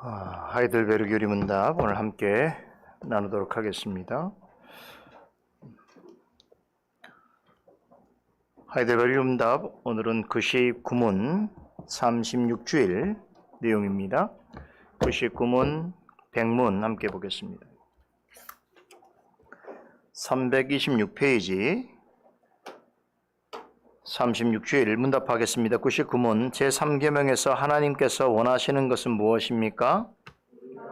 하이델베르그 유리문답 오늘 함께 나누도록 하겠습니다. 하이델베르그 유리문답 오늘은 99문 36주일 내용입니다. 99문 100문 함께 보겠습니다. 326페이지 36주일 문답하겠습니다. 99문 제3계명에서 하나님께서 원하시는 것은 무엇입니까?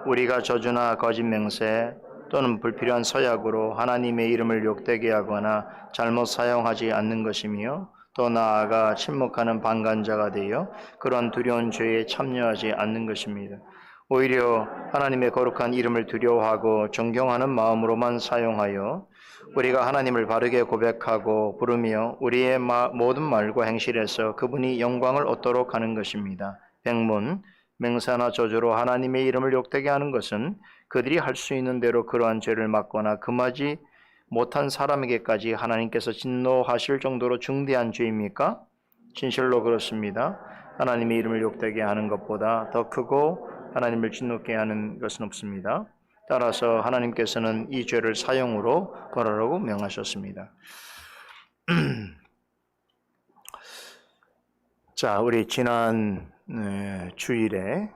우리가 저주나 거짓 맹세 또는 불필요한 서약으로 하나님의 이름을 욕되게 하거나 잘못 사용하지 않는 것이며 또 나아가 침묵하는 방관자가 되어 그런 두려운 죄에 참여하지 않는 것입니다. 오히려 하나님의 거룩한 이름을 두려워하고 존경하는 마음으로만 사용하여 우리가 하나님을 바르게 고백하고 부르며 우리의 모든 말과 행실에서 그분이 영광을 얻도록 하는 것입니다. 백문, 맹세나 저주로 하나님의 이름을 욕되게 하는 것은 그들이 할 수 있는 대로 그러한 죄를 막거나 금하지 못한 사람에게까지 하나님께서 진노하실 정도로 중대한 죄입니까? 진실로 그렇습니다. 하나님의 이름을 욕되게 하는 것보다 더 크고 하나님을 진노케 하는 것은 없습니다. 따라서 하나님께서는 이 죄를 사형으로 벌하라고 명하셨습니다. 자, 우리 지난 주일에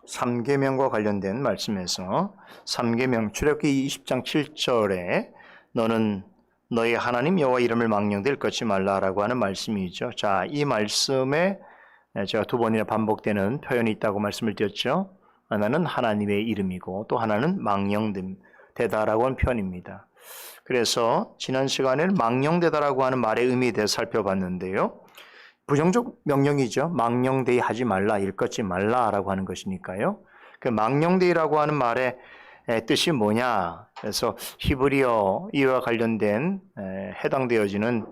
3계명과 관련된 말씀에서 3계명 출애굽기 20장 7절에 너는 너희 하나님 여호와 이름을 망령되이 읽지 말라라고 하는 말씀이죠. 자, 이 말씀에 제가 두 번이나 반복되는 표현이 있다고 말씀을 드렸죠. 하나는 하나님의 이름이고 또 하나는 망령되다라고 하는 표현입니다. 그래서 지난 시간에는 망령되다라고 하는 말의 의미에 대해서 살펴봤는데요. 부정적 명령이죠. 망령되이 하지 말라, 일컫지 말라라고 하는 것이니까요. 그 망령되이라고 하는 말의 뜻이 뭐냐? 그래서 히브리어 이와 관련된 해당되어지는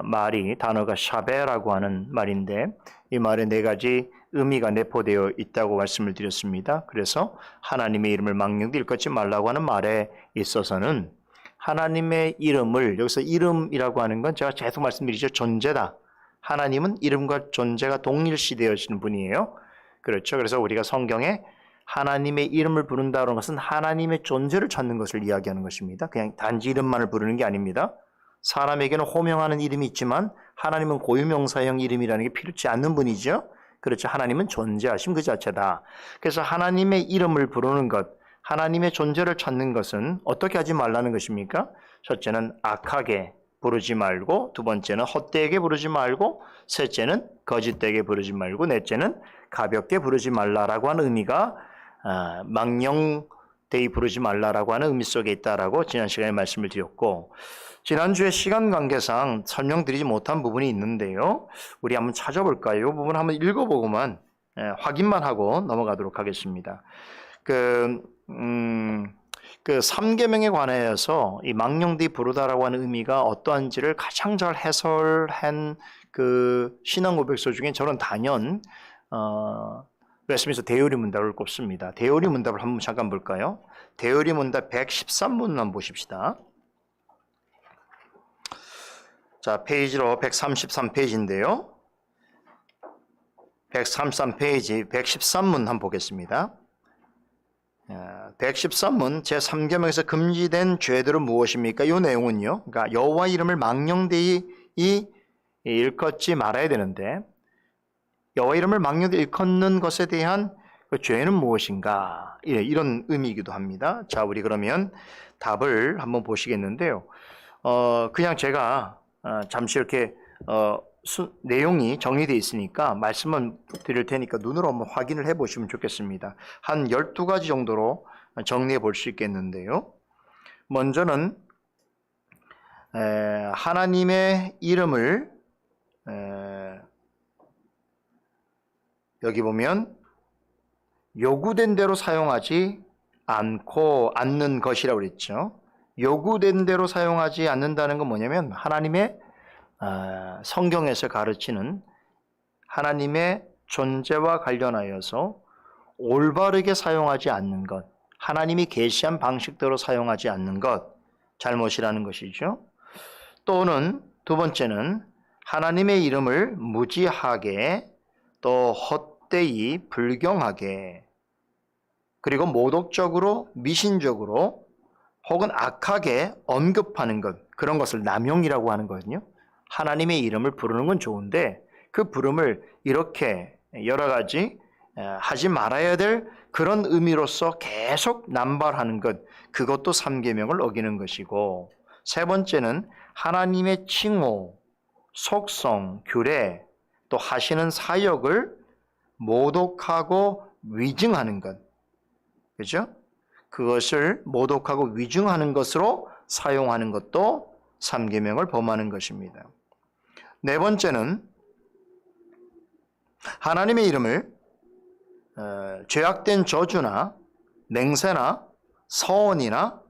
말이 단어가 샤베라고 하는 말인데 이 말에 네 가지 의미가 내포되어 있다고 말씀을 드렸습니다. 그래서 하나님의 이름을 망령되이 일컫지 말라고 하는 말에 있어서는 하나님의 이름을, 여기서 이름이라고 하는 건 제가 계속 말씀드리죠. 존재다. 하나님은 이름과 존재가 동일시되어지는 분이에요. 그렇죠. 그래서 우리가 성경에 하나님의 이름을 부른다는 것은 하나님의 존재를 찾는 것을 이야기하는 것입니다. 그냥 단지 이름만을 부르는 게 아닙니다. 사람에게는 호명하는 이름이 있지만 하나님은 고유명사형 이름이라는 게 필요치 않는 분이죠. 그렇죠. 하나님은 존재하심 그 자체다. 그래서 하나님의 이름을 부르는 것, 하나님의 존재를 찾는 것은 어떻게 하지 말라는 것입니까? 첫째는 악하게 부르지 말고, 두 번째는 헛되게 부르지 말고, 셋째는 거짓되게 부르지 말고, 넷째는 가볍게 부르지 말라라고 하는 의미가 망령되이 부르지 말라라고 하는 의미 속에 있다라고 지난 시간에 말씀을 드렸고, 지난주에 시간 관계상 설명드리지 못한 부분이 있는데요. 우리 한번 찾아볼까요? 이 부분 한번 읽어보고만 확인만 하고 넘어가도록 하겠습니다. 그 3계명에 관해서 이 망령되이 부르다라고 하는 의미가 어떠한지를 가장 잘 해설한 그 신앙 고백서 중에 저는 단연 웨스트민스터 대요리 문답을 꼽습니다. 대요리 문답을 한번 잠깐 볼까요? 대요리 문답 113문 한번 보십시다. 자, 페이지로 133페이지인데요. 133페이지 113문 한번 보겠습니다. 113문 제3계명에서 금지된 죄들은 무엇입니까? 이 내용은요. 그러니까 여호와 이름을 망령되이 일컫지 말아야 되는데 여호와 이름을 망령되이 일컫는 것에 대한 그 죄는 무엇인가? 이런 의미이기도 합니다. 자, 우리 그러면 답을 한번 보시겠는데요. 그냥 제가 잠시 이렇게 내용이 정리되어 있으니까 말씀은 드릴 테니까 눈으로 한번 확인을 해보시면 좋겠습니다. 한 12가지 정도로 정리해 볼 수 있겠는데요. 먼저는 하나님의 이름을 여기 보면 요구된 대로 사용하지 않는 것이라고 그랬죠. 요구된 대로 사용하지 않는다는 건 뭐냐면 하나님의 성경에서 가르치는 하나님의 존재와 관련하여서 올바르게 사용하지 않는 것, 하나님이 계시한 방식대로 사용하지 않는 것, 잘못이라는 것이죠. 또는 두 번째는 하나님의 이름을 무지하게 또 헛되이 헛되이 불경하게 그리고 모독적으로 미신적으로 혹은 악하게 언급하는 것, 그런 것을 남용이라고 하는 거거든요. 하나님의 이름을 부르는 건 좋은데 그 부름을 이렇게 여러 가지 하지 말아야 될 그런 의미로서 계속 남발하는 것, 그것도 3계명을 어기는 것이고, 세 번째는 하나님의 칭호, 속성, 규례, 또 하시는 사역을 모독하고 위증하는 것, 그죠? 그것을 모독하고 위증하는 것으로 사용하는 것도 3계명을 범하는 것입니다. 네 번째는 하나님의 이름을 죄악된 저주나 맹세나 서원이나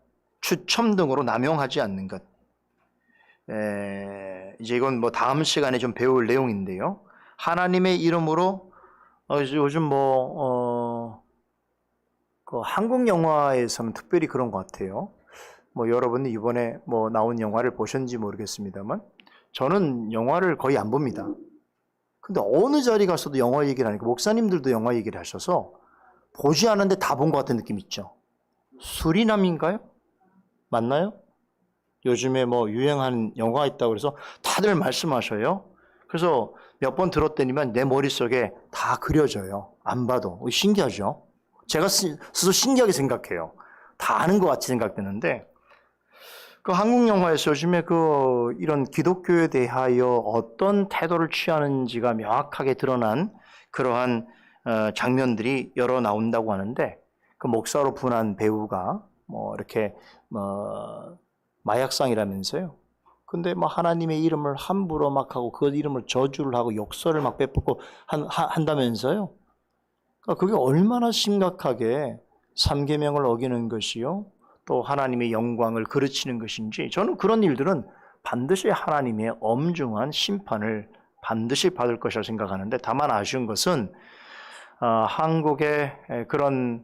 추첨 등으로 남용하지 않는 것. 이제 이건 뭐 다음 시간에 좀 배울 내용인데요. 하나님의 이름으로 요즘 그 한국 영화에서는 특별히 그런 것 같아요. 뭐 여러분이 이번에 뭐 나온 영화를 보셨는지 모르겠습니다만 저는 영화를 거의 안 봅니다. 근데 어느 자리 가서도 영화 얘기를 하니까 목사님들도 영화 얘기를 하셔서 보지 않았는데 다 본 것 같은 느낌 있죠. 수리남인가요? 맞나요? 요즘에 뭐 유행한 영화가 있다고 그래서 다들 말씀하셔요. 그래서 몇 번 들었더니만 내 머릿속에 다 그려져요. 안 봐도. 신기하죠? 제가 스스로 신기하게 생각해요. 다 아는 것 같이 생각되는데 그 한국 영화에서 요즘에 이런 기독교에 대하여 어떤 태도를 취하는지가 명확하게 드러난 그러한 장면들이 여러 나온다고 하는데 그 목사로 분한 배우가 이렇게 마약상이라면서요. 근데 하나님의 이름을 함부로 막 하고 그 이름을 저주를 하고 욕설을 막 베풀고 한다면서요. 그러니까 그게 얼마나 심각하게 3계명을 어기는 것이요. 또 하나님의 영광을 그르치는 것인지 저는 그런 일들은 반드시 하나님의 엄중한 심판을 반드시 받을 것이라 생각하는데 다만 아쉬운 것은 한국의 그런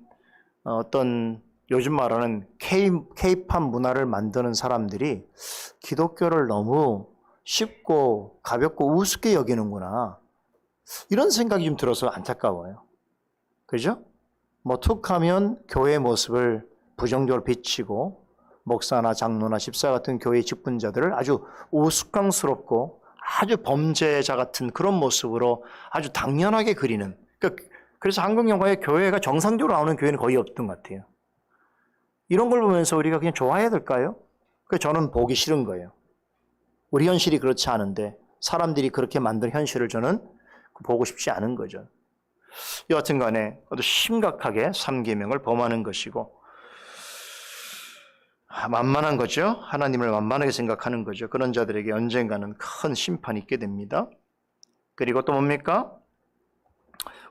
어떤 요즘 말하는 K-팝 문화를 만드는 사람들이 기독교를 너무 쉽고 가볍고 우습게 여기는구나. 이런 생각이 좀 들어서 안타까워요. 그죠? 툭 하면 교회의 모습을 부정적으로 비치고 목사나 장로나 집사 같은 교회의 직분자들을 아주 우스꽝스럽고 아주 범죄자 같은 그런 모습으로 아주 당연하게 그리는, 그래서 한국 영화에 교회가 정상적으로 나오는 교회는 거의 없던 것 같아요. 이런 걸 보면서 우리가 그냥 좋아해야 될까요? 저는 보기 싫은 거예요. 우리 현실이 그렇지 않은데 사람들이 그렇게 만든 현실을 저는 보고 싶지 않은 거죠. 여하튼 간에 아주 심각하게 3계명을 범하는 것이고 만만한 거죠. 하나님을 만만하게 생각하는 거죠. 그런 자들에게 언젠가는 큰 심판이 있게 됩니다. 그리고 또 뭡니까?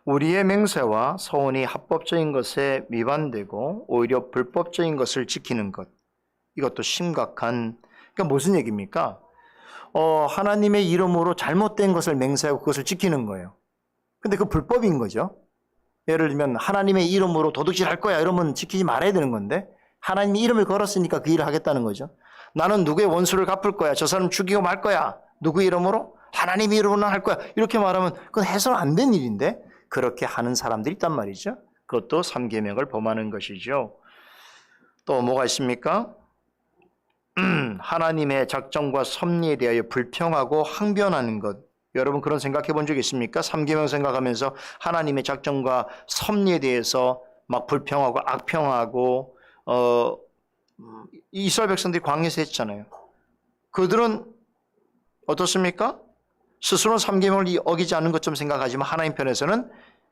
우리의 맹세와 서원이 합법적인 것에 위반되고 오히려 불법적인 것을 지키는 것. 이것도 심각한, 그러니까 무슨 얘기입니까? 하나님의 이름으로 잘못된 것을 맹세하고 그것을 지키는 거예요. 근데 그 불법인 거죠. 예를 들면 하나님의 이름으로 도둑질 할 거야 이러면 지키지 말아야 되는 건데 하나님의 이름을 걸었으니까 그 일을 하겠다는 거죠. 나는 누구의 원수를 갚을 거야. 저 사람 죽이고 말 거야. 누구 이름으로? 하나님의 이름으로 할 거야. 이렇게 말하면 그건 해서는 안 된 일인데 그렇게 하는 사람들이 있단 말이죠. 그것도 3계명을 범하는 것이죠. 또 뭐가 있습니까? 하나님의 작정과 섭리에 대하여 불평하고 항변하는 것. 여러분 그런 생각해 본 적 있습니까? 3계명 생각하면서 하나님의 작정과 섭리에 대해서 막 불평하고 악평하고 이스라엘 백성들이 광야에서 했잖아요. 그들은 어떻습니까? 스스로는 3계명을 어기지 않는 것처럼 생각하지만 하나님 편에서는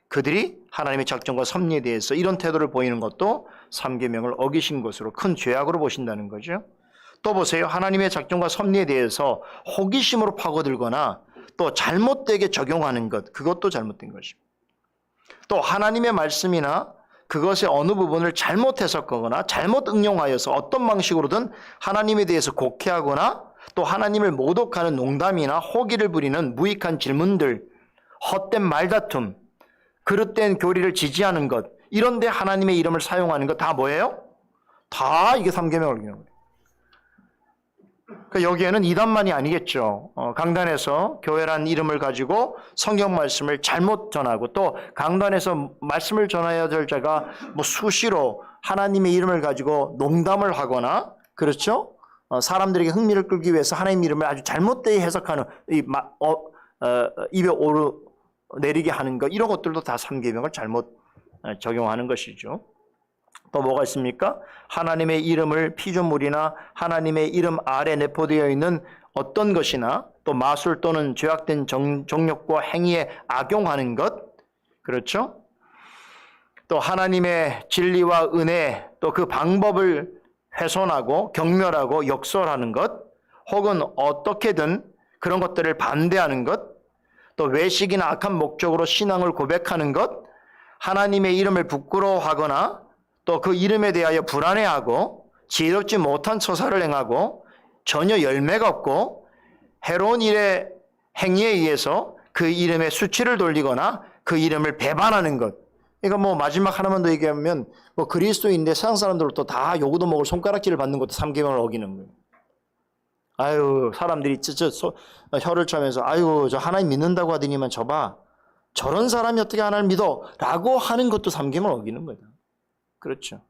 그들이 하나님의 작정과 섭리에 대해서 이런 태도를 보이는 것도 3계명을 어기신 것으로 큰 죄악으로 보신다는 거죠. 또 보세요. 하나님의 작정과 섭리에 대해서 호기심으로 파고들거나 또 잘못되게 적용하는 것, 그것도 잘못된 것입니다. 또 하나님의 말씀이나 그것의 어느 부분을 잘못 해석하거나 잘못 응용하여서 어떤 방식으로든 하나님에 대해서 곡해하거나 또 하나님을 모독하는 농담이나 호기를 부리는 무익한 질문들, 헛된 말다툼, 그릇된 교리를 지지하는 것, 이런 데 하나님의 이름을 사용하는 것 다 뭐예요? 다 이게 3계명을 어기는 거예요. 여기에는 이단만이 아니겠죠. 강단에서 교회란 이름을 가지고 성경 말씀을 잘못 전하고 또 강단에서 말씀을 전해야 될 자가 뭐 수시로 하나님의 이름을 가지고 농담을 하거나 그렇죠? 사람들에게 흥미를 끌기 위해서 하나님 이름을 아주 잘못되게 해석하는 입에 오르내리게 하는 것 이런 것들도 다 삼계명을 잘못 적용하는 것이죠. 또 뭐가 있습니까? 하나님의 이름을 피조물이나 하나님의 이름 아래 내포되어 있는 어떤 것이나 또 마술 또는 죄악된 정욕과 행위에 악용하는 것 그렇죠? 또 하나님의 진리와 은혜 또 그 방법을 훼손하고 경멸하고 역설하는 것 혹은 어떻게든 그런 것들을 반대하는 것 또 외식이나 악한 목적으로 신앙을 고백하는 것 하나님의 이름을 부끄러워하거나 또 그 이름에 대하여 불안해하고 지혜롭지 못한 처사를 행하고 전혀 열매가 없고 해로운 일의 행위에 의해서 그 이름에 수치를 돌리거나 그 이름을 배반하는 것. 그러니까 뭐 마지막 하나만 더 얘기하면 뭐 그리스도인데 세상 사람들도 다 요구도 먹을 손가락질을 받는 것도 삼계명을 어기는 거예요. 아유 사람들이 혀를 차면서 아유 저 하나님 믿는다고 하더니만 저봐 저런 사람이 어떻게 하나님을 믿어? 라고 하는 것도 삼계명을 어기는 거예요. 그렇죠.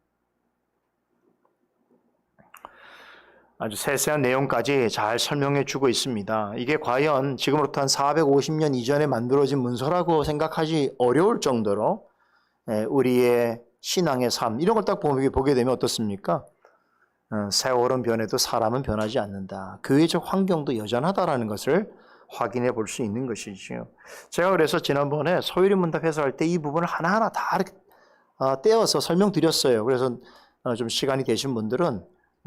아주 세세한 내용까지 잘 설명해 주고 있습니다. 이게 과연 지금으로부터 한 450년 이전에 만들어진 문서라고 생각하기 어려울 정도로 우리의 신앙의 삶 이런 걸 딱 보게 되면 어떻습니까? 세월은 변해도 사람은 변하지 않는다. 교회적 환경도 여전하다라는 것을 확인해 볼 수 있는 것이지요. 제가 그래서 지난번에 소유리 문답 해설할 때 이 부분을 하나하나 다 이렇게 떼어서 설명드렸어요. 그래서 좀 시간이 되신 분들은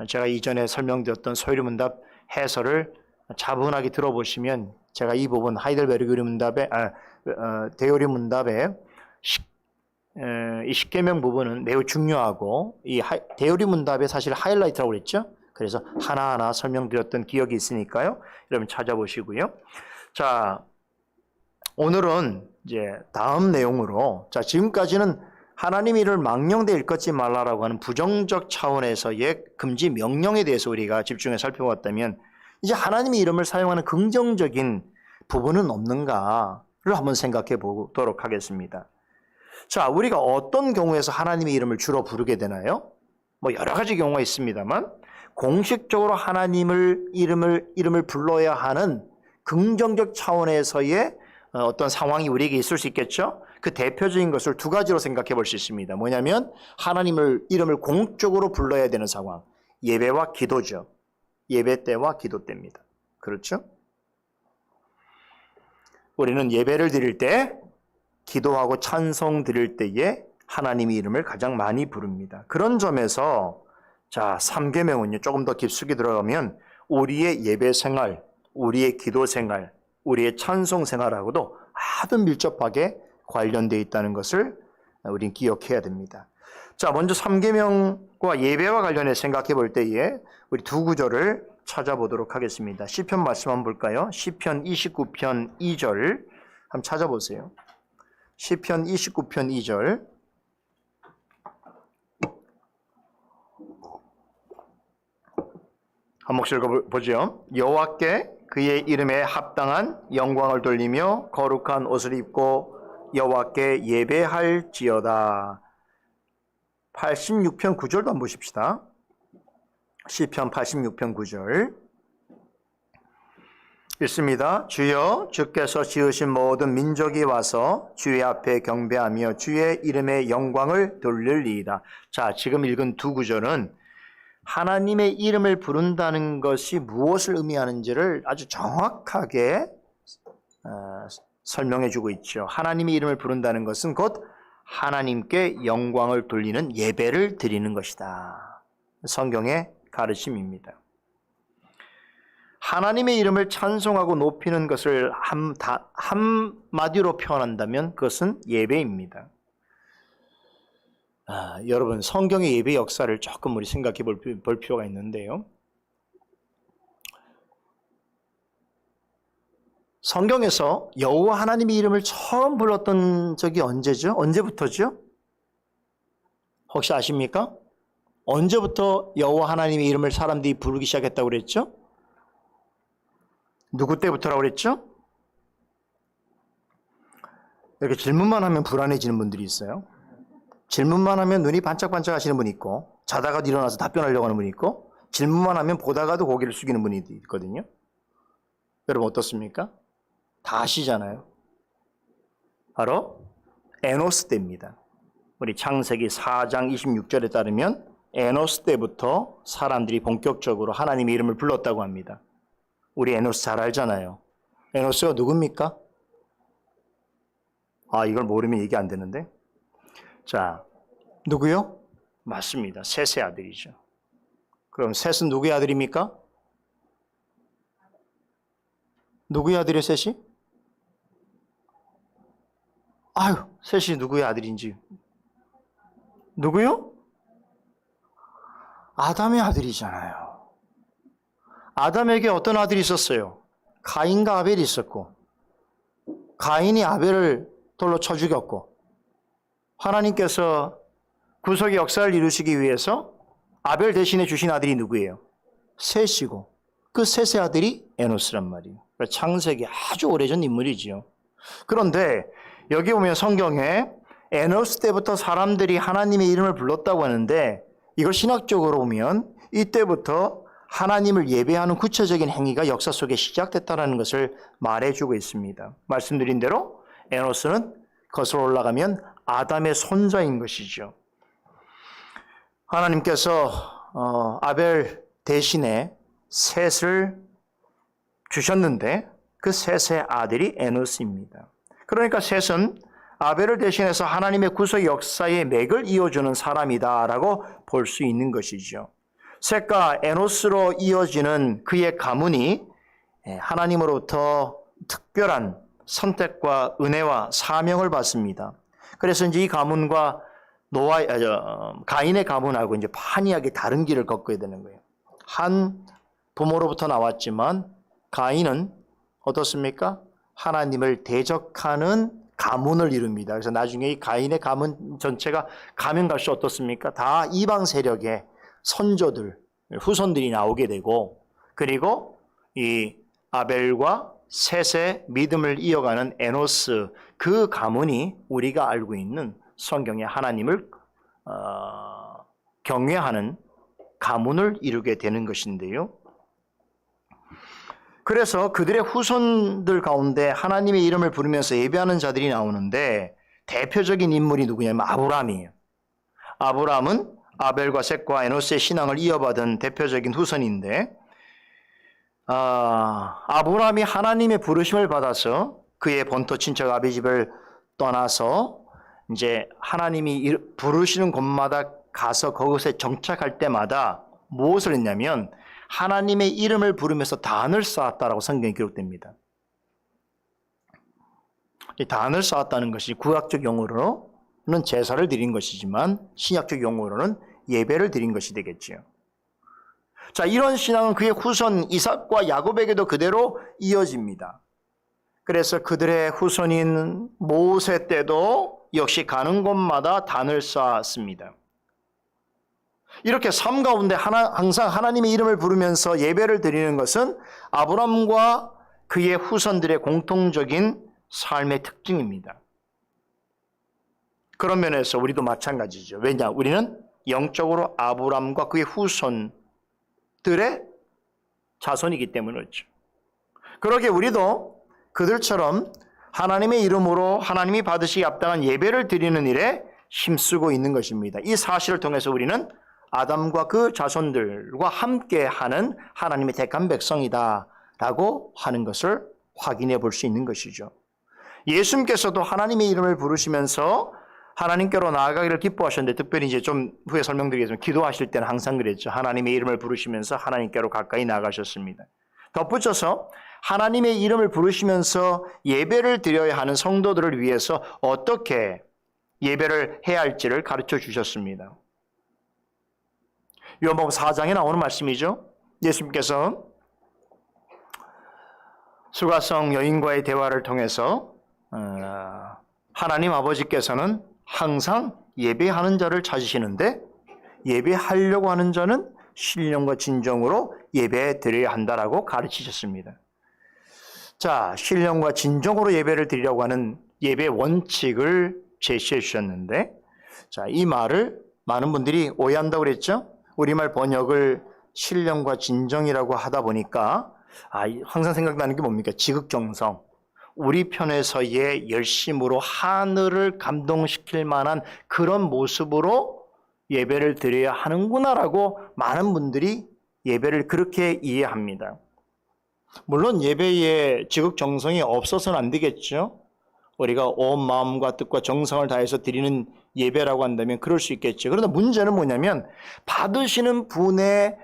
제가 이전에 설명드렸던 소유리 문답 해설을 차분하게 들어보시면 제가 이 부분 하이델베르그 문답의 데요리 문답의 이 십계명 부분은 매우 중요하고 이 데요리 문답의 사실 하이라이트라고 그랬죠. 그래서 하나하나 설명드렸던 기억이 있으니까요. 여러분 찾아보시고요. 자, 오늘은 이제 다음 내용으로 지금까지는 하나님 이름을 망령되이 일컫지 말라라고 하는 부정적 차원에서의 금지 명령에 대해서 우리가 집중해 살펴봤다면 이제 하나님의 이름을 사용하는 긍정적인 부분은 없는가를 한번 생각해 보도록 하겠습니다. 자, 우리가 어떤 경우에서 하나님의 이름을 주로 부르게 되나요? 뭐 여러 가지 경우가 있습니다만 공식적으로 하나님을 이름을 불러야 하는 긍정적 차원에서의 어떤 상황이 우리에게 있을 수 있겠죠? 그 대표적인 것을 두 가지로 생각해 볼 수 있습니다. 뭐냐면 하나님을 이름을 공적으로 불러야 되는 상황. 예배와 기도죠. 예배 때와 기도 때입니다. 그렇죠? 우리는 예배를 드릴 때 기도하고 찬송 드릴 때에 하나님의 이름을 가장 많이 부릅니다. 그런 점에서 자, 삼계명은요. 조금 더 깊숙이 들어가면 우리의 예배 생활, 우리의 기도 생활, 우리의 찬송 생활하고도 아주 밀접하게 관련되어 있다는 것을 우리는 기억해야 됩니다. 자, 먼저 삼계명과 예배와 관련해 생각해 볼 때에 우리 두 구절을 찾아보도록 하겠습니다. 시편 말씀 한번 볼까요? 시편 29편 2절 한번 찾아보세요. 시편 29편 2절 한 목소리 읽어보죠. 여호와께 그의 이름에 합당한 영광을 돌리며 거룩한 옷을 입고 여호와께 예배할지어다. 86편 9절도 한번 보십시다. 시편 86편 9절 읽습니다. 주여 주께서 지으신 모든 민족이 와서 주의 앞에 경배하며 주의 이름의 영광을 돌릴리이다. 자, 지금 읽은 두 구절은 하나님의 이름을 부른다는 것이 무엇을 의미하는지를 아주 정확하게 설명해 주고 있죠. 하나님의 이름을 부른다는 것은 곧 하나님께 영광을 돌리는 예배를 드리는 것이다. 성경의 가르침입니다. 하나님의 이름을 찬송하고 높이는 것을 한마디로 표현한다면 그것은 예배입니다. 여러분 성경의 예배 역사를 조금 우리 생각해 볼 필요가 있는데요. 성경에서 여호와 하나님의 이름을 처음 불렀던 적이 언제죠? 언제부터죠? 혹시 아십니까? 언제부터 여호와 하나님의 이름을 사람들이 부르기 시작했다고 그랬죠? 누구 때부터라고 그랬죠? 이렇게 질문만 하면 불안해지는 분들이 있어요. 질문만 하면 눈이 반짝반짝 하시는 분이 있고, 자다가도 일어나서 답변하려고 하는 분이 있고, 질문만 하면 보다가도 고개를 숙이는 분이 있거든요. 여러분 어떻습니까? 다 아시잖아요. 바로 에노스 때입니다. 우리 창세기 4장 26절에 따르면 에노스 때부터 사람들이 본격적으로 하나님의 이름을 불렀다고 합니다. 우리 에노스 잘 알잖아요. 에노스가 누굽니까? 이걸 모르면 얘기 안 되는데. 자, 누구요? 맞습니다. 셋의 아들이죠. 그럼 셋은 누구의 아들입니까? 누구의 아들이에요, 셋이? 셋이 누구의 아들인지. 누구요? 아담의 아들이잖아요. 아담에게 어떤 아들이 있었어요? 가인과 아벨이 있었고, 가인이 아벨을 돌로 쳐 죽였고, 하나님께서 구속의 역사를 이루시기 위해서 아벨 대신에 주신 아들이 누구예요? 셋이고, 그 셋의 아들이 에노스란 말이에요. 창세기 아주 오래전 인물이지요. 그런데 여기 보면 성경에 에노스 때부터 사람들이 하나님의 이름을 불렀다고 하는데, 이걸 신학적으로 보면 이때부터 하나님을 예배하는 구체적인 행위가 역사 속에 시작됐다는 것을 말해주고 있습니다. 말씀드린 대로 에노스는 거슬러 올라가면 아담의 손자인 것이죠. 하나님께서 아벨 대신에 셋을 주셨는데 그 셋의 아들이 에노스입니다. 그러니까 셋은 아벨을 대신해서 하나님의 구속 역사의 맥을 이어주는 사람이다라고 볼 수 있는 것이죠. 셋과 에노스로 이어지는 그의 가문이 하나님으로부터 특별한 선택과 은혜와 사명을 받습니다. 그래서 이제 이 가문과 가인의 가문하고 이제 판이하게 다른 길을 걷게 되는 거예요. 한 부모로부터 나왔지만 가인은 어떻습니까? 하나님을 대적하는 가문을 이룹니다. 그래서 나중에 이 가인의 가문 전체가 가면 갈수록 어떻습니까? 다 이방 세력의 선조들, 후손들이 나오게 되고, 그리고 이 아벨과 셋의 믿음을 이어가는 에노스, 그 가문이 우리가 알고 있는 성경의 하나님을 경외하는 가문을 이루게 되는 것인데요. 그래서 그들의 후손들 가운데 하나님의 이름을 부르면서 예배하는 자들이 나오는데, 대표적인 인물이 누구냐면 아브라함이에요. 아브라함은 아벨과 셋과 에노스의 신앙을 이어받은 대표적인 후손인데, 아브라함이 하나님의 부르심을 받아서 그의 본토 친척 아비 집을 떠나서 이제 하나님이 부르시는 곳마다 가서 그곳에 정착할 때마다 무엇을 했냐면 하나님의 이름을 부르면서 단을 쌓았다라고 성경에 기록됩니다. 이 단을 쌓았다는 것이 구약적 용어로는 제사를 드린 것이지만 신약적 용어로는 예배를 드린 것이 되겠지요. 자, 이런 신앙은 그의 후손 이삭과 야곱에게도 그대로 이어집니다. 그래서 그들의 후손인 모세 때도 역시 가는 곳마다 단을 쌓았습니다. 이렇게 삶 가운데 항상 하나님의 이름을 부르면서 예배를 드리는 것은 아브라함과 그의 후손들의 공통적인 삶의 특징입니다. 그런 면에서 우리도 마찬가지죠. 왜냐? 우리는 영적으로 아브라함과 그의 후손들의 자손이기 때문에 그렇죠. 그러기에 우리도 그들처럼 하나님의 이름으로 하나님이 받으시기 합당한 예배를 드리는 일에 힘쓰고 있는 것입니다. 이 사실을 통해서 우리는 아담과 그 자손들과 함께하는 하나님의 택한 백성이다라고 하는 것을 확인해 볼 수 있는 것이죠. 예수님께서도 하나님의 이름을 부르시면서 하나님께로 나아가기를 기뻐하셨는데, 특별히 이제 좀 후에 설명드리겠지만 기도하실 때는 항상 그랬죠. 하나님의 이름을 부르시면서 하나님께로 가까이 나아가셨습니다. 덧붙여서 하나님의 이름을 부르시면서 예배를 드려야 하는 성도들을 위해서 어떻게 예배를 해야 할지를 가르쳐 주셨습니다. 요한복음 4장에 나오는 말씀이죠. 예수님께서 수가성 여인과의 대화를 통해서 하나님 아버지께서는 항상 예배하는 자를 찾으시는데, 예배하려고 하는 자는 신령과 진정으로 예배 드려야 한다라고 가르치셨습니다. 자, 신령과 진정으로 예배를 드리려고 하는 예배 원칙을 제시해 주셨는데, 자, 이 말을 많은 분들이 오해한다고 그랬죠? 우리말 번역을 신령과 진정이라고 하다 보니까 항상 생각나는 게 뭡니까? 지극정성. 우리 편에서의 열심으로 하늘을 감동시킬 만한 그런 모습으로 예배를 드려야 하는구나라고 많은 분들이 예배를 그렇게 이해합니다. 물론 예배에 지극정성이 없어서는 안 되겠죠. 우리가 온 마음과 뜻과 정성을 다해서 드리는 예배라고 한다면 그럴 수 있겠죠. 그런데 문제는 뭐냐면 받으시는 분의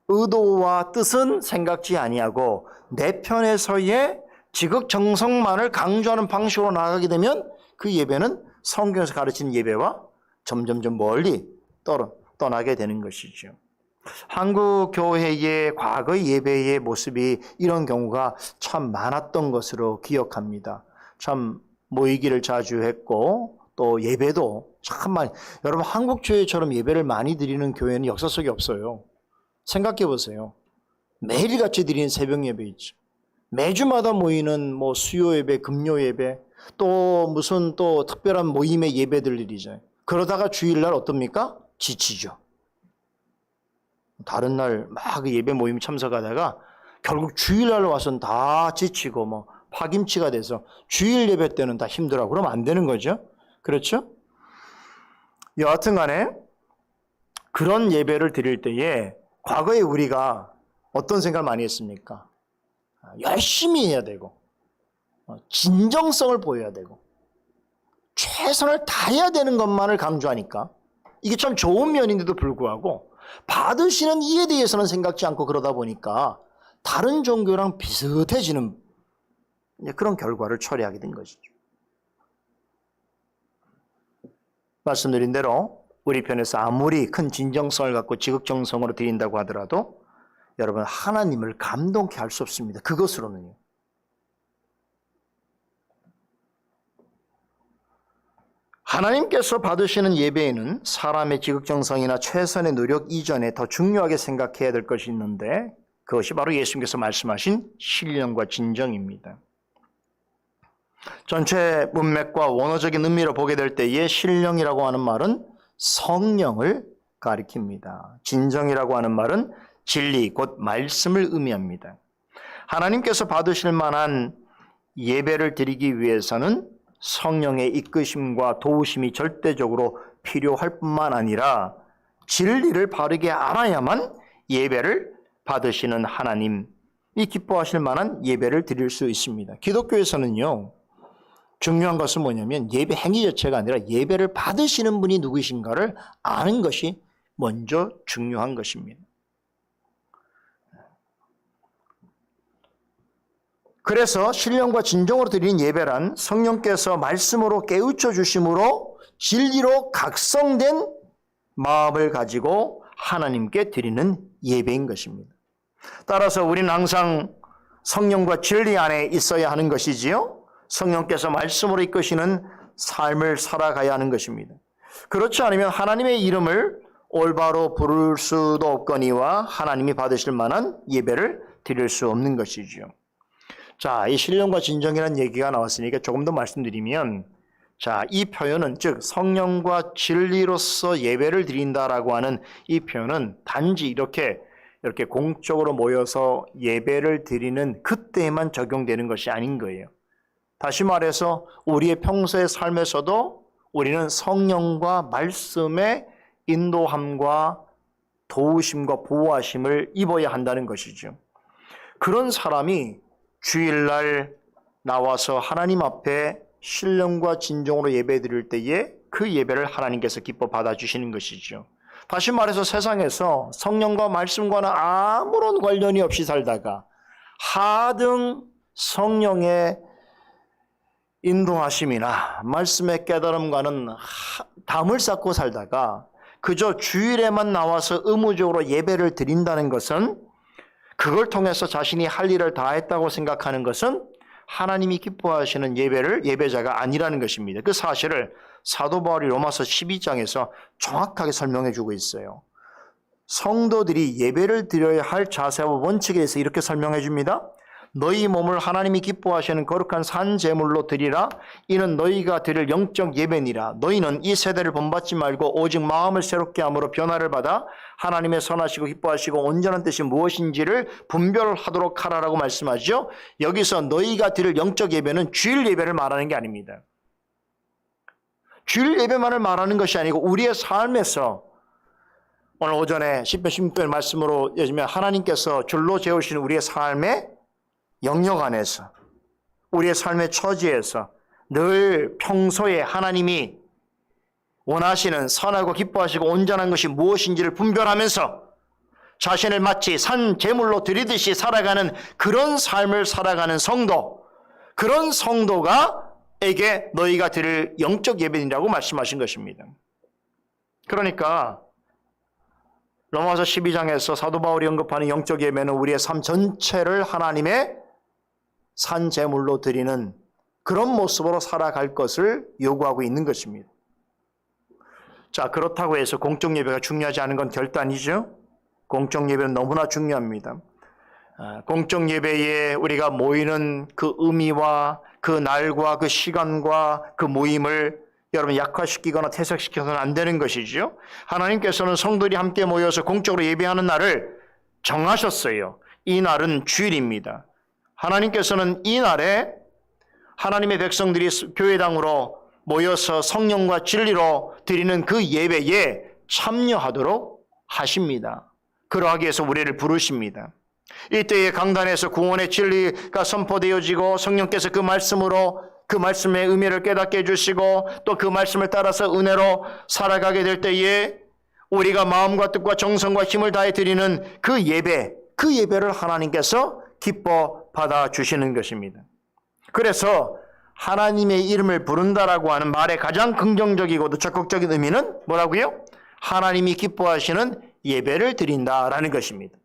의도와 뜻은 생각지 아니하고 내 편에서의 지극정성만을 강조하는 방식으로 나아가게 되면 그 예배는 성경에서 가르치는 예배와 점점점 멀리 떠나게 되는 것이죠. 한국 교회의 과거의 예배의 모습이 이런 경우가 참 많았던 것으로 기억합니다. 참 모이기를 자주 했고 또 예배도 참 많이, 여러분 한국 교회처럼 예배를 많이 드리는 교회는 역사 속에 없어요. 생각해 보세요. 매일같이 드리는 새벽 예배 있죠. 매주마다 모이는 수요 예배, 금요 예배, 또 무슨 또 특별한 모임의 예배들 일이죠. 그러다가 주일날 어떻습니까? 지치죠. 다른 날 막 예배 모임 참석하다가 결국 주일날 와서는 다 지치고 파김치가 돼서 주일 예배 때는 다 힘들어. 그러면 안 되는 거죠. 그렇죠? 여하튼 간에 그런 예배를 드릴 때에 과거에 우리가 어떤 생각을 많이 했습니까? 열심히 해야 되고 진정성을 보여야 되고 최선을 다해야 되는 것만을 강조하니까 이게 참 좋은 면인데도 불구하고 받으시는 이에 대해서는 생각지 않고 그러다 보니까 다른 종교랑 비슷해지는 그런 결과를 초래하게 된 것이죠. 말씀드린 대로 우리 편에서 아무리 큰 진정성을 갖고 지극정성으로 드린다고 하더라도 여러분 하나님을 감동케 할 수 없습니다. 그것으로는요. 하나님께서 받으시는 예배에는 사람의 지극정성이나 최선의 노력 이전에 더 중요하게 생각해야 될 것이 있는데 그것이 바로 예수님께서 말씀하신 신령과 진정입니다. 전체 문맥과 원어적인 의미로 보게 될 때에 신령이라고 하는 말은 성령을 가리킵니다. 진정이라고 하는 말은 진리, 곧 말씀을 의미합니다. 하나님께서 받으실 만한 예배를 드리기 위해서는 성령의 이끄심과 도우심이 절대적으로 필요할 뿐만 아니라 진리를 바르게 알아야만 예배를 받으시는 하나님이 기뻐하실 만한 예배를 드릴 수 있습니다. 기독교에서는요, 중요한 것은 뭐냐면 예배 행위 자체가 아니라 예배를 받으시는 분이 누구이신가를 아는 것이 먼저 중요한 것입니다. 그래서 신령과 진정으로 드리는 예배란 성령께서 말씀으로 깨우쳐 주심으로 진리로 각성된 마음을 가지고 하나님께 드리는 예배인 것입니다. 따라서 우리는 항상 성령과 진리 안에 있어야 하는 것이지요. 성령께서 말씀으로 이끄시는 삶을 살아가야 하는 것입니다. 그렇지 않으면 하나님의 이름을 올바로 부를 수도 없거니와 하나님이 받으실 만한 예배를 드릴 수 없는 것이죠. 자, 이 신령과 진정이라는 얘기가 나왔으니까 조금 더 말씀드리면, 자, 이 표현은 즉 성령과 진리로서 예배를 드린다라고 하는 이 표현은 단지 이렇게 공적으로 모여서 예배를 드리는 그때에만 적용되는 것이 아닌 거예요. 다시 말해서 우리의 평소의 삶에서도 우리는 성령과 말씀의 인도함과 도우심과 보호하심을 입어야 한다는 것이죠. 그런 사람이 주일날 나와서 하나님 앞에 신령과 진정으로 예배 드릴 때에 그 예배를 하나님께서 기뻐 받아주시는 것이죠. 다시 말해서 세상에서 성령과 말씀과는 아무런 관련이 없이 살다가 하등 성령의 인도하심이나 말씀의 깨달음과는 담을 쌓고 살다가 그저 주일에만 나와서 의무적으로 예배를 드린다는 것은, 그걸 통해서 자신이 할 일을 다 했다고 생각하는 것은 하나님이 기뻐하시는 예배자가 아니라는 것입니다. 그 사실을 사도 바울이 로마서 12장에서 정확하게 설명해 주고 있어요. 성도들이 예배를 드려야 할 자세와 원칙에 대해서 이렇게 설명해 줍니다. 너희 몸을 하나님이 기뻐하시는 거룩한 산 제물로 드리라. 이는 너희가 드릴 영적 예배니라. 너희는 이 세대를 본받지 말고 오직 마음을 새롭게 함으로 변화를 받아 하나님의 선하시고 기뻐하시고 온전한 뜻이 무엇인지를 분별하도록 하라라고 말씀하죠. 여기서 너희가 드릴 영적 예배는 주일 예배를 말하는 게 아닙니다. 주일 예배만을 말하는 것이 아니고 우리의 삶에서 오늘 오전에 시편 16편 말씀으로 예지면 하나님께서 줄로 재우시는 우리의 삶의 영역 안에서 우리의 삶의 처지에서 늘 평소에 하나님이 원하시는 선하고 기뻐하시고 온전한 것이 무엇인지를 분별하면서 자신을 마치 산 제물로 드리듯이 살아가는 그런 삶을 살아가는 성도, 그런 성도가 에게 너희가 드릴 영적 예배니라고 말씀하신 것입니다. 그러니까 로마서 12장에서 사도 바울이 언급하는 영적 예배는 우리의 삶 전체를 하나님의 산 제물로 드리는 그런 모습으로 살아갈 것을 요구하고 있는 것입니다. 자, 그렇다고 해서 공적 예배가 중요하지 않은 건 절대 아니죠. 공적 예배는 너무나 중요합니다. 공적 예배에 우리가 모이는 그 의미와 그 날과 그 시간과 그 모임을 여러분 약화시키거나 퇴색시켜서는 안 되는 것이죠. 하나님께서는 성도들이 함께 모여서 공적으로 예배하는 날을 정하셨어요. 이 날은 주일입니다. 하나님께서는 이 날에 하나님의 백성들이 교회당으로 모여서 성령과 진리로 드리는 그 예배에 참여하도록 하십니다. 그러하기 위해서 우리를 부르십니다. 이때에 강단에서 구원의 진리가 선포되어지고 성령께서 그 말씀으로 그 말씀의 의미를 깨닫게 해주시고 또 그 말씀을 따라서 은혜로 살아가게 될 때에 우리가 마음과 뜻과 정성과 힘을 다해 드리는 그 예배를 하나님께서 기뻐 받아주시는 것입니다. 그래서 하나님의 이름을 부른다라고 하는 말의 가장 긍정적이고도 적극적인 의미는 뭐라고요? 하나님이 기뻐하시는 예배를 드린다라는 것입니다.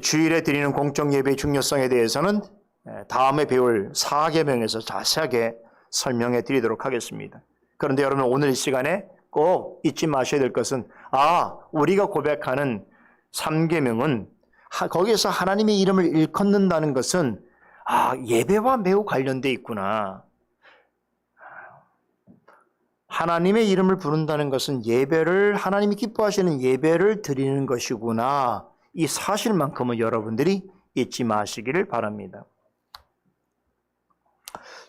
주일에 드리는 공적 예배의 중요성에 대해서는 다음에 배울 사계명에서 자세하게 설명해 드리도록 하겠습니다. 그런데 여러분 오늘 이 시간에 꼭 잊지 마셔야 될 것은 우리가 고백하는 3계명은 거기에서 하나님의 이름을 일컫는다는 것은 예배와 매우 관련되어 있구나. 하나님의 이름을 부른다는 것은 예배를 하나님이 기뻐하시는 예배를 드리는 것이구나. 이 사실만큼은 여러분들이 잊지 마시기를 바랍니다.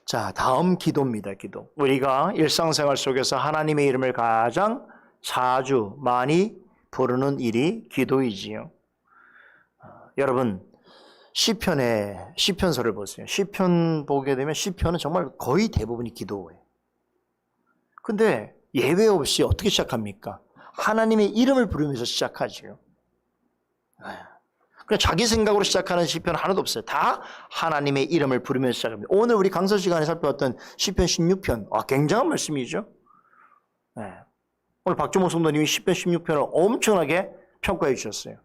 자, 다음 기도입니다. 기도. 우리가 일상생활 속에서 하나님의 이름을 가장 자주 많이 부르는 일이 기도이지요. 여러분 시편서를 보세요. 시편 보게 되면 시편은 정말 거의 대부분이 기도예요. 근데 예외 없이 어떻게 시작합니까? 하나님의 이름을 부르면서 시작하지요. 그냥 자기 생각으로 시작하는 시편은 하나도 없어요. 다 하나님의 이름을 부르면서 시작합니다. 오늘 우리 강서 시간에 살펴봤던 시편 16편, 굉장한 말씀이죠. 오늘 박주모 성도님이 시편 16편을 엄청나게 평가해 주셨어요.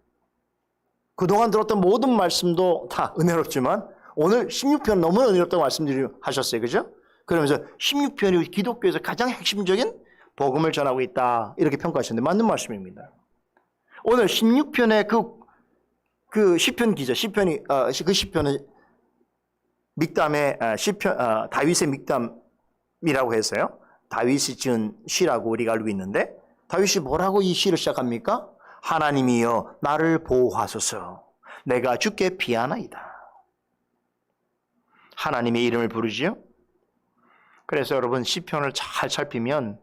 그동안 들었던 모든 말씀도 다 은혜롭지만 오늘 16편 너무 은혜롭다고 말씀하셨어요. 그죠? 그러면서 16편이 기독교에서 가장 핵심적인 복음을 전하고 있다. 이렇게 평가하셨는데 맞는 말씀입니다. 오늘 16편의 그 시편 기자, 그 시편은 믹담의 시편, 다윗의 믹담이라고 해서요. 다윗이 지은 시라고 우리가 알고 있는데 다윗이 뭐라고 이 시를 시작합니까? 하나님이여 나를 보호하소서. 내가 주께 피하나이다. 하나님의 이름을 부르지요. 그래서 여러분 시편을 잘 살피면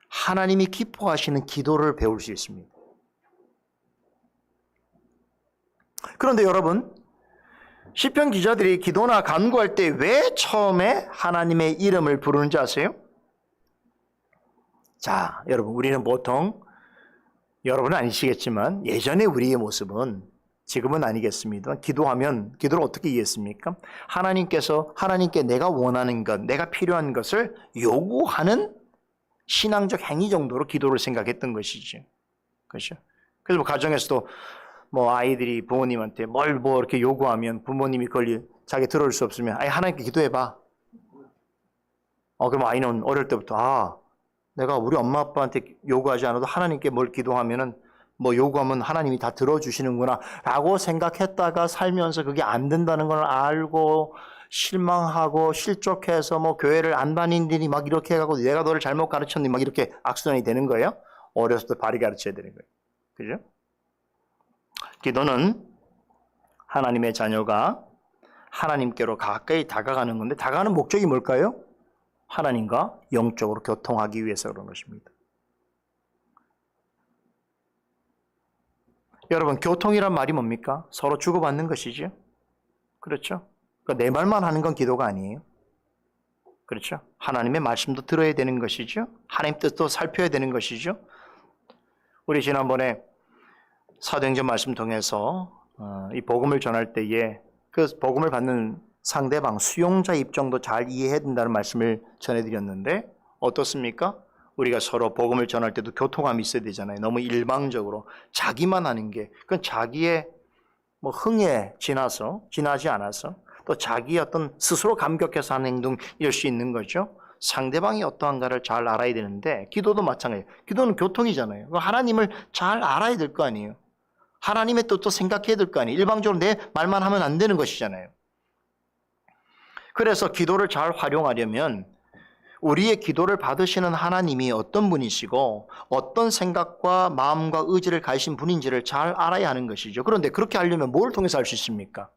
하나님이 기뻐하시는 기도를 배울 수 있습니다. 그런데 여러분 시편 기자들이 기도나 간구할 때 왜 처음에 하나님의 이름을 부르는지 아세요? 자, 여러분 우리는 보통 여러분은 아니시겠지만 예전에 우리의 모습은 지금은 아니겠습니다. 기도를 어떻게 이해했습니까? 하나님께 내가 원하는 것, 내가 필요한 것을 요구하는 신앙적 행위 정도로 기도를 생각했던 것이죠. 그렇죠? 그래서 가정에서도 아이들이 부모님한테 뭘 이렇게 요구하면 부모님이 그걸 자기 들어올 수 없으면 하나님께 기도해봐. 그럼 아이는 어릴 때부터 내가 우리 엄마 아빠한테 요구하지 않아도 하나님께 뭘 기도하면은 뭐 요구하면 하나님이 다 들어주시는구나 라고 생각했다가 살면서 그게 안 된다는 걸 알고 실망하고 실족해서 뭐 교회를 안 다니니 막 이렇게 해가지고 내가 너를 잘못 가르쳤니 막 이렇게 악순환이 되는 거예요. 어렸을 때 바르게 가르쳐야 되는 거예요. 그죠? 기도는 하나님의 자녀가 하나님께로 가까이 다가가는 건데 다가가는 목적이 뭘까요? 하나님과 영적으로 교통하기 위해서 그런 것입니다. 여러분, 교통이란 말이 뭡니까? 서로 주고받는 것이죠. 그렇죠? 그러니까 내 말만 하는 건 기도가 아니에요. 그렇죠? 하나님의 말씀도 들어야 되는 것이죠. 하나님 뜻도 살펴야 되는 것이죠. 우리 지난번에 사도행전 말씀 통해서 이 복음을 전할 때에 그 복음을 받는 상대방, 수용자 입장도 잘 이해해야 된다는 말씀을 전해드렸는데 어떻습니까? 우리가 서로 복음을 전할 때도 교통함이 있어야 되잖아요. 너무 일방적으로 자기만 하는 게 그건 자기의 뭐 흥에 지나지 않아서 또 자기 어떤 스스로 감격해서 하는 행동일 수 있는 거죠. 상대방이 어떠한가를 잘 알아야 되는데 기도도 마찬가지예요. 기도는 교통이잖아요. 하나님을 잘 알아야 될 거 아니에요. 하나님의 뜻도 생각해야 될 거 아니에요. 일방적으로 내 말만 하면 안 되는 것이잖아요. 그래서 기도를 잘 활용하려면 우리의 기도를 받으시는 하나님이 어떤 분이시고 어떤 생각과 마음과 의지를 가지신 분인지를 잘 알아야 하는 것이죠. 그런데 그렇게 하려면 뭘 통해서 알 수 있습니까?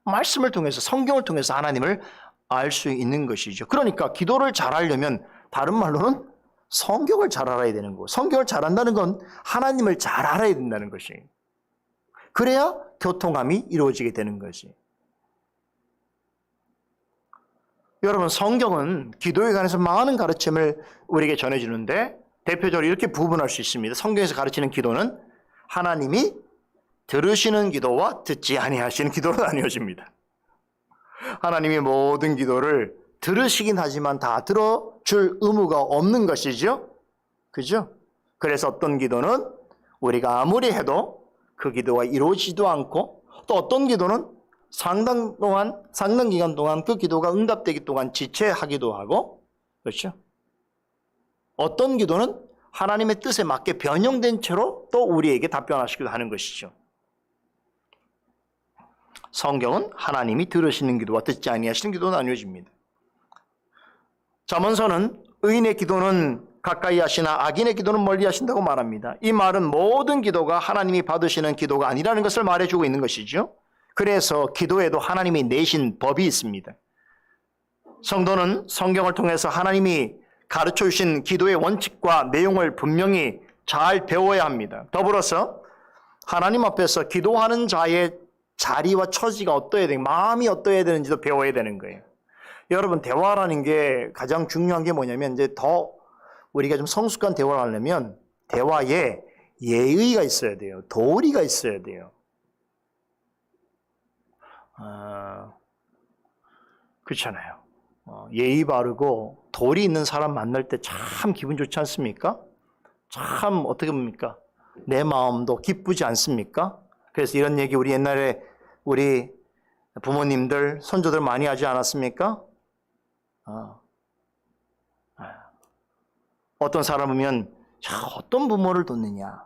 말씀을 통해서, 성경을 통해서 하나님을 알 수 있는 것이죠. 그러니까 기도를 잘 하려면 다른 말로는 성경을 잘 알아야 되는 거고, 성경을 잘 안다는 건 하나님을 잘 알아야 된다는 것이에요. 그래야 교통함이 이루어지게 되는 것이. 여러분, 성경은 기도에 관해서 많은 가르침을 우리에게 전해주는데 대표적으로 이렇게 구분할 수 있습니다. 성경에서 가르치는 기도는 하나님이 들으시는 기도와 듣지 아니하시는 기도로 나뉘어집니다. 하나님이 모든 기도를 들으시긴 하지만 다 들어줄 의무가 없는 것이죠. 그죠? 그래서 어떤 기도는 우리가 아무리 해도 그 기도가 이루어지지도 않고 또 어떤 기도는 상당 기간 동안 그 기도가 응답되기 동안 지체하기도 하고, 그렇죠? 어떤 기도는 하나님의 뜻에 맞게 변형된 채로 또 우리에게 답변하시기도 하는 것이죠. 성경은 하나님이 들으시는 기도와 듣지 아니하시는 기도로 나뉘어집니다. 잠언서는 의인의 기도는 가까이 하시나 악인의 기도는 멀리 하신다고 말합니다. 이 말은 모든 기도가 하나님이 받으시는 기도가 아니라는 것을 말해주고 있는 것이죠. 그래서 기도에도 하나님이 내신 법이 있습니다. 성도는 성경을 통해서 하나님이 가르쳐 주신 기도의 원칙과 내용을 분명히 잘 배워야 합니다. 더불어서 하나님 앞에서 기도하는 자의 자리와 처지가 어떠해야 되고 마음이 어떠해야 되는지도 배워야 되는 거예요. 여러분, 대화라는 게 가장 중요한 게 뭐냐면 이제 더 우리가 좀 성숙한 대화를 하려면 대화에 예의가 있어야 돼요. 도리가 있어야 돼요. 그렇잖아요. 예의 바르고 도리 있는 사람 만날 때 참 기분 좋지 않습니까? 참 어떻게 봅니까? 내 마음도 기쁘지 않습니까? 그래서 이런 얘기 우리 옛날에 우리 부모님들, 선조들 많이 하지 않았습니까? 어떤 사람이면 어떤 부모를 뒀느냐.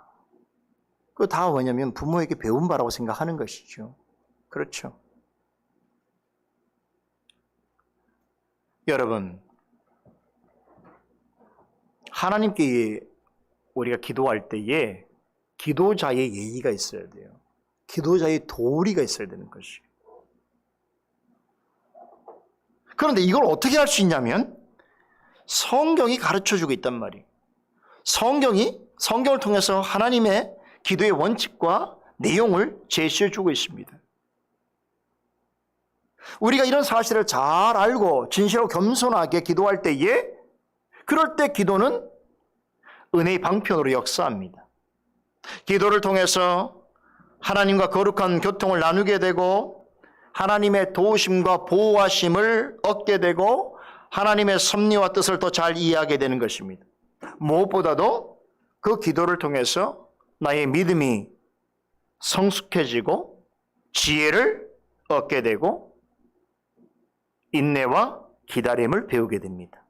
그거 다 뭐냐면 부모에게 배운 바라고 생각하는 것이죠. 그렇죠. 여러분, 하나님께 우리가 기도할 때에 기도자의 예의가 있어야 돼요. 기도자의 도리가 있어야 되는 것이에요. 그런데 이걸 어떻게 할 수 있냐면 성경이 가르쳐주고 있단 말이에요. 성경을 통해서 하나님의 기도의 원칙과 내용을 제시해주고 있습니다. 우리가 이런 사실을 잘 알고 진실하고 겸손하게 기도할 때에 그럴 때 기도는 은혜의 방편으로 역사합니다. 기도를 통해서 하나님과 거룩한 교통을 나누게 되고 하나님의 도우심과 보호하심을 얻게 되고 하나님의 섭리와 뜻을 더 잘 이해하게 되는 것입니다. 무엇보다도 그 기도를 통해서 나의 믿음이 성숙해지고 지혜를 얻게 되고 인내와 기다림을 배우게 됩니다.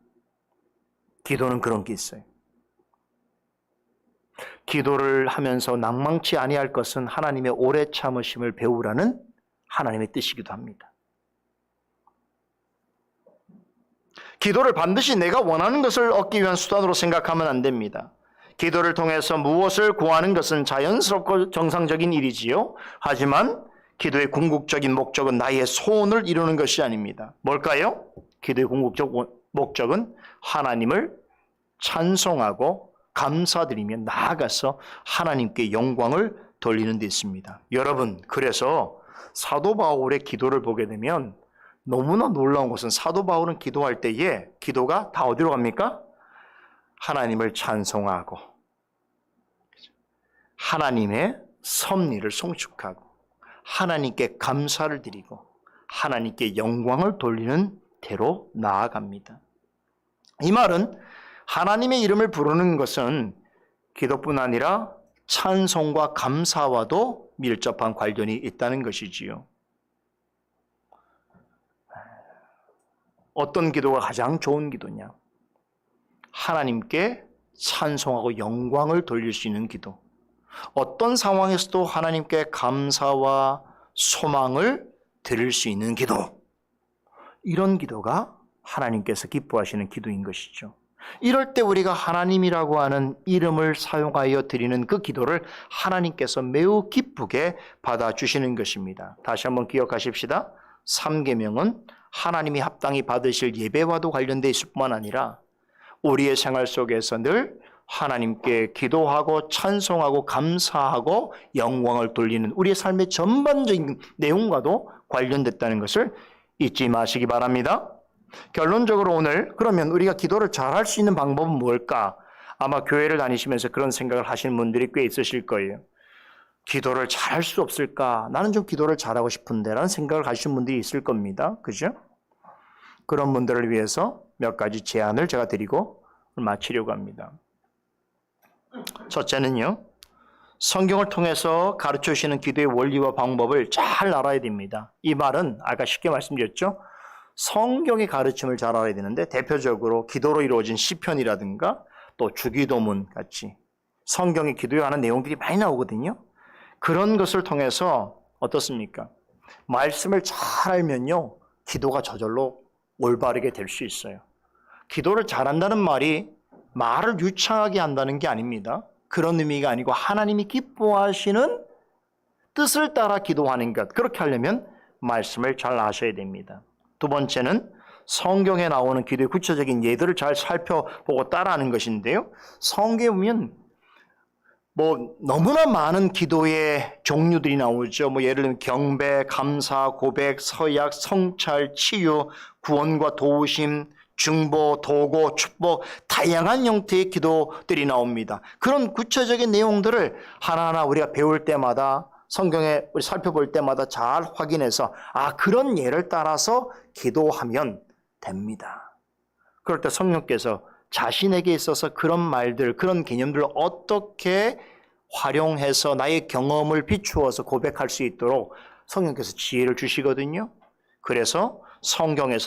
기도는 그런 게 있어요. 기도를 하면서 낭망치 아니할 것은 하나님의 오래 참으심을 배우라는 하나님의 뜻이기도 합니다. 기도를 반드시 내가 원하는 것을 얻기 위한 수단으로 생각하면 안 됩니다. 기도를 통해서 무엇을 구하는 것은 자연스럽고 정상적인 일이지요. 하지만 기도의 궁극적인 목적은 나의 소원을 이루는 것이 아닙니다. 뭘까요? 기도의 궁극적 목적은 하나님을 찬송하고 감사드리며 나아가서 하나님께 영광을 돌리는 데 있습니다. 여러분, 그래서 사도 바울의 기도를 보게 되면 너무나 놀라운 것은 사도 바울은 기도할 때에 기도가 다 어디로 갑니까? 하나님을 찬송하고 하나님의 섭리를 송축하고 하나님께 감사를 드리고 하나님께 영광을 돌리는 대로 나아갑니다. 이 말은 하나님의 이름을 부르는 것은 기도뿐 아니라 찬송과 감사와도 밀접한 관련이 있다는 것이지요. 어떤 기도가 가장 좋은 기도냐? 하나님께 찬송하고 영광을 돌릴 수 있는 기도. 어떤 상황에서도 하나님께 감사와 소망을 드릴 수 있는 기도. 이런 기도가 하나님께서 기뻐하시는 기도인 것이죠. 이럴 때 우리가 하나님이라고 하는 이름을 사용하여 드리는 그 기도를 하나님께서 매우 기쁘게 받아주시는 것입니다. 다시 한번 기억하십시다. 3계명은 하나님이 합당히 받으실 예배와도 관련되어 있을 뿐만 아니라 우리의 생활 속에서 늘 하나님께 기도하고 찬송하고 감사하고 영광을 돌리는 우리의 삶의 전반적인 내용과도 관련됐다는 것을 잊지 마시기 바랍니다. 결론적으로 오늘 그러면 우리가 기도를 잘할 수 있는 방법은 뭘까? 아마 교회를 다니시면서 그런 생각을 하시는 분들이 꽤 있으실 거예요. 기도를 잘할 수 없을까? 나는 좀 기도를 잘하고 싶은데 라는 생각을 가지신 분들이 있을 겁니다. 그죠? 그런 분들을 위해서 몇 가지 제안을 제가 드리고 마치려고 합니다. 첫째는요, 성경을 통해서 가르쳐 주시는 기도의 원리와 방법을 잘 알아야 됩니다. 이 말은 아까 쉽게 말씀드렸죠. 성경의 가르침을 잘 알아야 되는데 대표적으로 기도로 이루어진 시편이라든가 또 주기도문 같이 성경의 기도에 관한 내용들이 많이 나오거든요. 그런 것을 통해서 어떻습니까? 말씀을 잘 알면요, 기도가 저절로 올바르게 될 수 있어요. 기도를 잘한다는 말이 말을 유창하게 한다는 게 아닙니다. 그런 의미가 아니고 하나님이 기뻐하시는 뜻을 따라 기도하는 것. 그렇게 하려면 말씀을 잘 아셔야 됩니다. 두 번째는 성경에 나오는 기도의 구체적인 예들을 잘 살펴보고 따라하는 것인데요. 성경에 보면 너무나 많은 기도의 종류들이 나오죠. 예를 들면 경배, 감사, 고백, 서약, 성찰, 치유, 구원과 도우심, 중보, 도고, 축복, 다양한 형태의 기도들이 나옵니다. 그런 구체적인 내용들을 하나하나 우리가 배울 때마다 성경에 우리 살펴볼 때마다 잘 확인해서 그런 예를 따라서 기도하면 됩니다. 그럴 때 성령께서 자신에게 있어서 그런 말들, 그런 개념들을 어떻게 활용해서 나의 경험을 비추어서 고백할 수 있도록 성령께서 지혜를 주시거든요. 그래서 성경에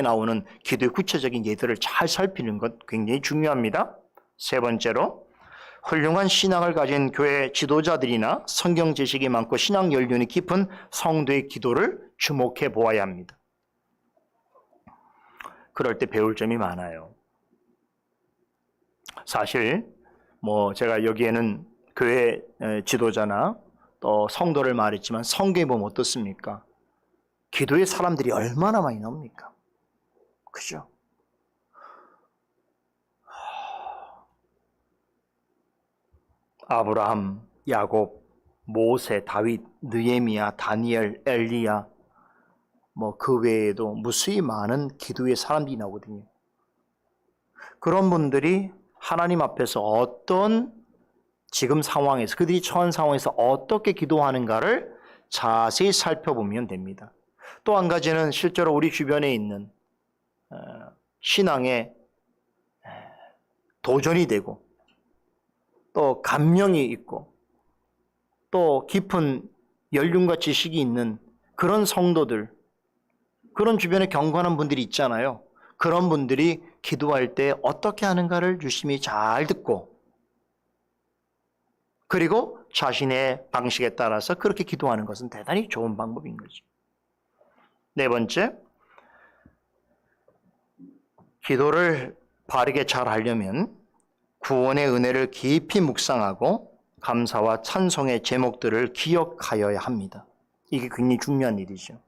나오는 기도의 구체적인 예들을 잘 살피는 것 굉장히 중요합니다. 세 번째로 훌륭한 신앙을 가진 교회 지도자들이나 성경 지식이 많고 신앙 연륜이 깊은 성도의 기도를 주목해 보아야 합니다. 그럴 때 배울 점이 많아요. 사실 제가 여기에는 교회 지도자나 또 성도를 말했지만 성경에 보면 어떻습니까? 기도의 사람들이 얼마나 많이 나옵니까? 그죠? 아브라함, 야곱, 모세, 다윗, 느헤미야, 다니엘, 엘리야, 그 외에도 무수히 많은 기도의 사람들이 나오거든요. 그런 분들이 하나님 앞에서 어떤 지금 상황에서 그들이 처한 상황에서 어떻게 기도하는가를 자세히 살펴보면 됩니다. 또 한 가지는 실제로 우리 주변에 있는 신앙에 도전이 되고 또 감명이 있고 또 깊은 연륜과 지식이 있는 그런 성도들, 그런 주변에 경건한 분들이 있잖아요. 그런 분들이 기도할 때 어떻게 하는가를 유심히 잘 듣고 그리고 자신의 방식에 따라서 그렇게 기도하는 것은 대단히 좋은 방법인 거죠. 네 번째, 기도를 바르게 잘 하려면 구원의 은혜를 깊이 묵상하고 감사와 찬송의 제목들을 기억하여야 합니다. 이게 굉장히 중요한 일이죠.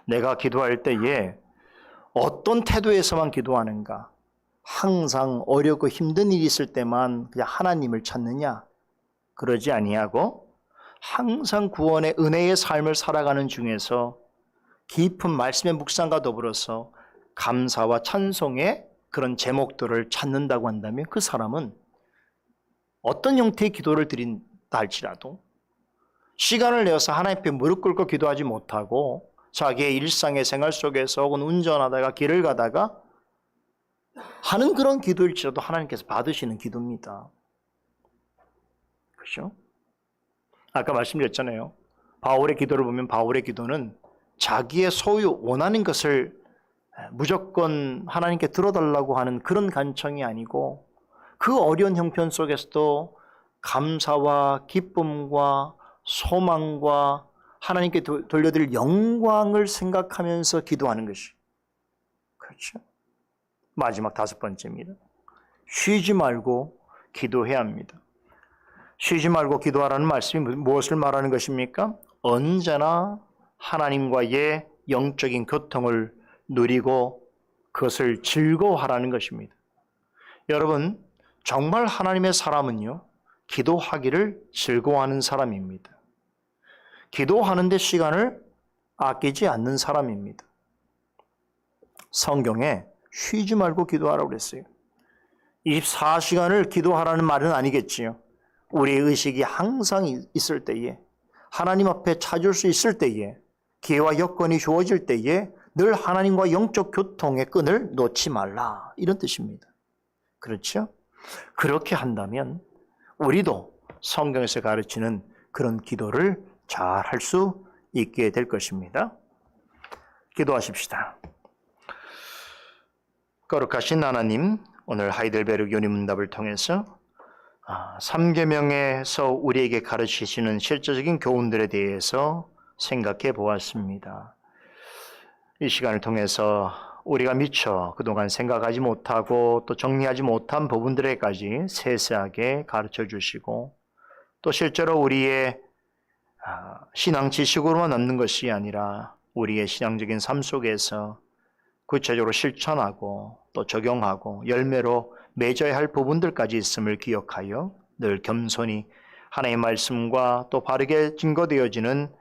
내가 기도할 때에 어떤 태도에서만 기도하는가? 항상 어렵고 힘든 일이 있을 때만 그냥 하나님을 찾느냐? 그러지 아니하고 항상 구원의 은혜의 삶을 살아가는 중에서 깊은 말씀의 묵상과 더불어서 감사와 찬송의 그런 제목들을 찾는다고 한다면 그 사람은 어떤 형태의 기도를 드린다 할지라도 시간을 내어서 하나님 앞에 무릎 꿇고 기도하지 못하고 자기의 일상의 생활 속에서 혹은 운전하다가 길을 가다가 하는 그런 기도일지라도 하나님께서 받으시는 기도입니다. 그렇죠? 아까 말씀드렸잖아요. 바울의 기도를 보면 바울의 기도는 자기의 소유 원하는 것을 무조건 하나님께 들어달라고 하는 그런 간청이 아니고 그 어려운 형편 속에서도 감사와 기쁨과 소망과 하나님께 돌려드릴 영광을 생각하면서 기도하는 것이. 그렇죠? 마지막 다섯 번째입니다. 쉬지 말고 기도해야 합니다. 쉬지 말고 기도하라는 말씀이 무엇을 말하는 것입니까? 언제나 하나님과의 영적인 교통을 누리고 그것을 즐거워하라는 것입니다. 여러분, 정말 하나님의 사람은요, 기도하기를 즐거워하는 사람입니다. 기도하는데 시간을 아끼지 않는 사람입니다. 성경에 쉬지 말고 기도하라고 그랬어요. 24시간을 기도하라는 말은 아니겠지요. 우리의 의식이 항상 있을 때에, 하나님 앞에 찾을 수 있을 때에, 기회와 여건이 주어질 때에 늘 하나님과 영적 교통의 끈을 놓지 말라, 이런 뜻입니다. 그렇죠? 그렇게 한다면 우리도 성경에서 가르치는 그런 기도를 잘 할 수 있게 될 것입니다. 기도하십시다. 거룩하신 하나님, 오늘 하이델베르크 요리문답을 통해서 3계명에서 우리에게 가르치시는 실제적인 교훈들에 대해서 생각해 보았습니다. 이 시간을 통해서 우리가 미처 그동안 생각하지 못하고 또 정리하지 못한 부분들에까지 세세하게 가르쳐 주시고 또 실제로 우리의 신앙 지식으로만 남는 것이 아니라 우리의 신앙적인 삶 속에서 구체적으로 실천하고 또 적용하고 열매로 맺어야 할 부분들까지 있음을 기억하여 늘 겸손히 하나님의 말씀과 또 바르게 증거되어지는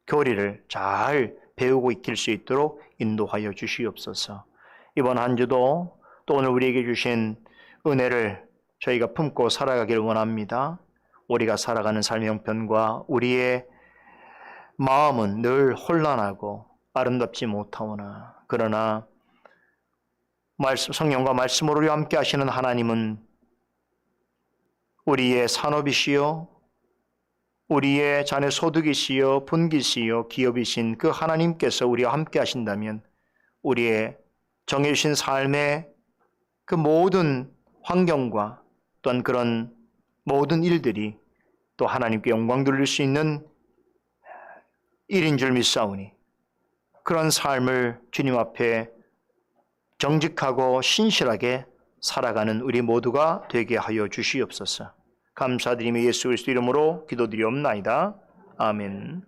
교리를 잘 배우고 익힐 수 있도록 인도하여 주시옵소서. 이번 한 주도 또 오늘 우리에게 주신 은혜를 저희가 품고 살아가기를 원합니다. 우리가 살아가는 삶의 형편과 우리의 마음은 늘 혼란하고 아름답지 못하오나 그러나 성령과 말씀으로 우리와 함께 하시는 하나님은 우리의 산업이시요 우리의 자녀 소득이시요 분기시요 기업이신 그 하나님께서 우리와 함께 하신다면 우리의 정해주신 삶의 그 모든 환경과 또한 그런 모든 일들이 또 하나님께 영광 돌릴 수 있는 일인 줄 믿사오니 그런 삶을 주님 앞에 정직하고 신실하게 살아가는 우리 모두가 되게 하여 주시옵소서. 감사드리며 예수 그리스도 이름으로 기도드리옵나이다. 아멘.